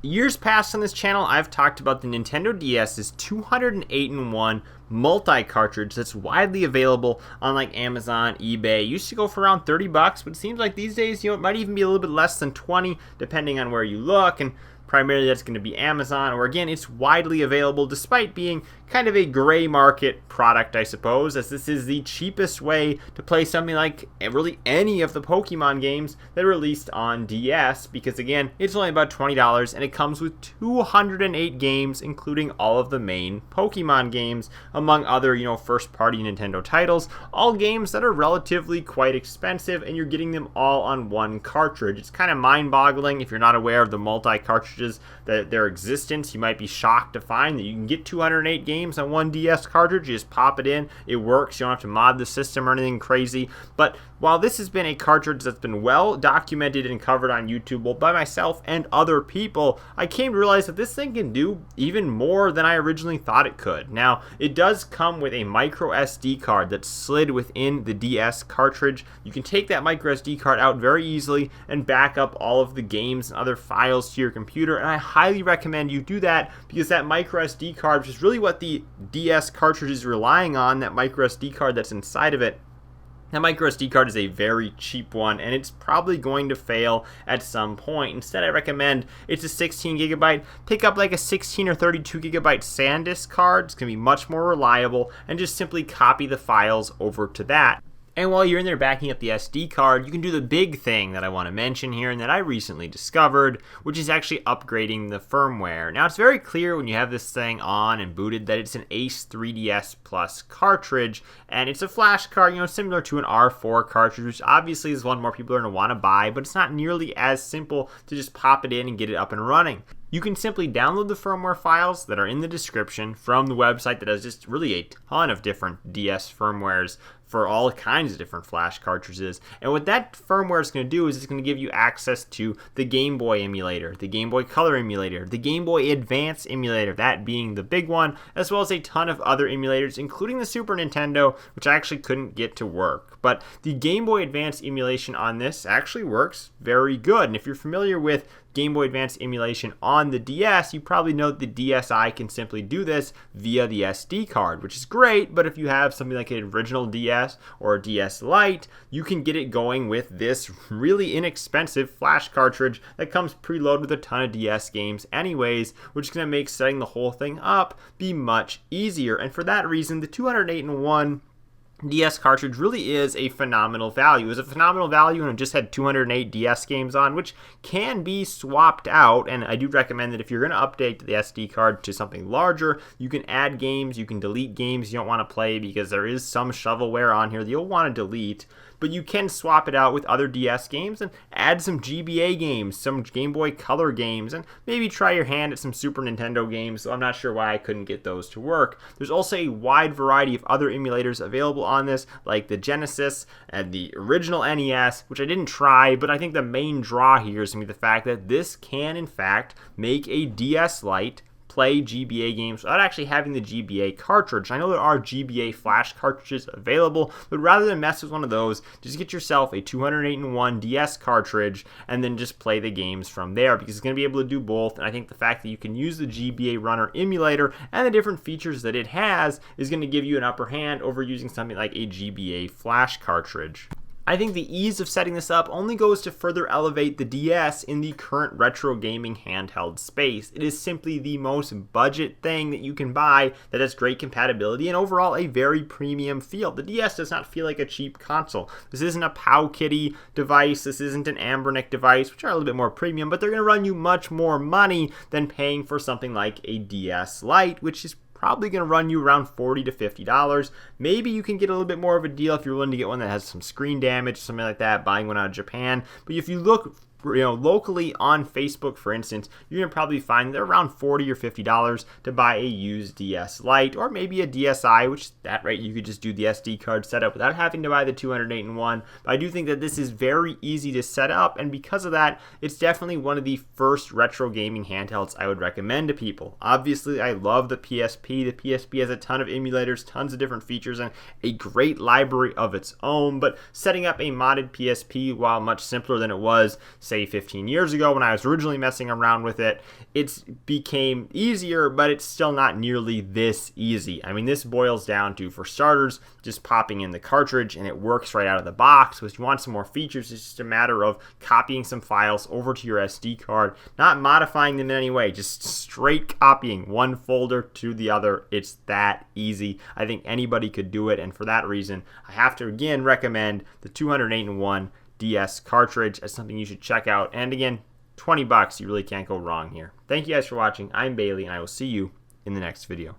Years past on this channel, I've talked about the Nintendo DS's 208-in-1 multi-cartridge that's widely available on like Amazon, eBay. It used to go for around 30 bucks, but it seems like these days, it might even be a little bit less than 20 depending on where you look, and primarily that's going to be Amazon, or again, it's widely available despite being kind of a gray market product, I suppose, as this is the cheapest way to play something like really any of the Pokemon games that are released on DS, because again, it's only about $20 and it comes with 208 games, including all of the main Pokemon games, among other, first-party Nintendo titles, all games that are relatively quite expensive, and you're getting them all on one cartridge. It's kind of mind-boggling if you're not aware of the multi-cartridges, their existence. You might be shocked to find that you can get 208 games on one DS cartridge. You just pop it in, it works. You don't have to mod the system or anything crazy. But while this has been a cartridge that's been well documented and covered on YouTube, both by myself and other people, I came to realize that this thing can do even more than I originally thought it could. Now, it does come with a micro SD card that's slid within the DS cartridge. You can take that micro SD card out very easily and back up all of the games and other files to your computer, and I highly recommend you do that, because that micro SD card, which is really what the DS cartridge is relying on, that micro SD card that's inside of it, that micro SD card is a very cheap one, and it's probably going to fail at some point. Instead, I recommend it's a 16 gigabyte. Pick up like a 16 or 32 gigabyte SanDisk card. It's going to be much more reliable, and just simply copy the files over to that. And while you're in there backing up the SD card, you can do the big thing that I want to mention here and that I recently discovered, which is actually upgrading the firmware. Now, it's very clear when you have this thing on and booted that it's an Ace 3DS Plus cartridge, and it's a flash card, similar to an R4 cartridge, which obviously is one more people are going to want to buy, but it's not nearly as simple to just pop it in and get it up and running. You can simply download the firmware files that are in the description from the website that has just really a ton of different DS firmwares for all kinds of different flash cartridges. And what that firmware is going to do is it's going to give you access to the Game Boy emulator, the Game Boy Color emulator, the Game Boy Advance emulator, that being the big one, as well as a ton of other emulators, including the Super Nintendo, which I actually couldn't get to work. But the Game Boy Advance emulation on this actually works very good. And if you're familiar with Game Boy Advance emulation on the DS, you probably know that the DSi can simply do this via the SD card, which is great, but if you have something like an original DS or a DS Lite, you can get it going with this really inexpensive flash cartridge that comes preloaded with a ton of DS games anyways, which is going to make setting the whole thing up be much easier. And for that reason, the 208-in-1 DS cartridge really is a phenomenal value. It's a phenomenal value, and it just had 208 DS games on, which can be swapped out. And I do recommend that if you're going to update the SD card to something larger, you can add games, you can delete games you don't want to play, because there is some shovelware on here that you'll want to delete. But you can swap it out with other DS games and add some GBA games, some Game Boy Color games, and maybe try your hand at some Super Nintendo games. So I'm not sure why I couldn't get those to work. There's also a wide variety of other emulators available on this, like the Genesis and the original NES, which I didn't try, but I think the main draw here is going to be the fact that this can, in fact, make a DS Lite play GBA games without actually having the GBA cartridge. I know there are GBA flash cartridges available, but rather than mess with one of those, just get yourself a 208-in-1 DS cartridge and then just play the games from there, because it's going to be able to do both. And I think the fact that you can use the GBA runner emulator and the different features that it has is going to give you an upper hand over using something like a GBA flash cartridge. I think the ease of setting this up only goes to further elevate the DS in the current retro gaming handheld space. It is simply the most budget thing that you can buy that has great compatibility and overall a very premium feel. The DS does not feel like a cheap console. This isn't a Powkiddy device, this isn't an Anbernic device, which are a little bit more premium, but they're going to run you much more money than paying for something like a DS Lite, which is probably going to run you around $40 to $50. Maybe you can get a little bit more of a deal if you're willing to get one that has some screen damage, something like that, buying one out of Japan. But if you look locally on Facebook, for instance, you're going to probably find they're around $40 or $50 to buy a used DS Lite, or maybe a DSi, which at that rate you could just do the SD card setup without having to buy the 208-in-1. But I do think that this is very easy to set up, and because of that, it's definitely one of the first retro gaming handhelds I would recommend to people. Obviously, I love the PSP. The PSP has a ton of emulators, tons of different features, and a great library of its own, but setting up a modded PSP, while much simpler than it was, say, say 15 years ago when I was originally messing around with it. It became easier, but it's still not nearly this easy. I mean, this boils down to, for starters, just popping in the cartridge and it works right out of the box. So if you want some more features, it's just a matter of copying some files over to your SD card, not modifying them in any way, just straight copying one folder to the other. It's that easy. I think anybody could do it, and for that reason, I have to again recommend the 208-in-1 DS cartridge as something you should check out. And again, $20, you really can't go wrong here. Thank you guys for watching. I'm Bailey, and I will see you in the next video.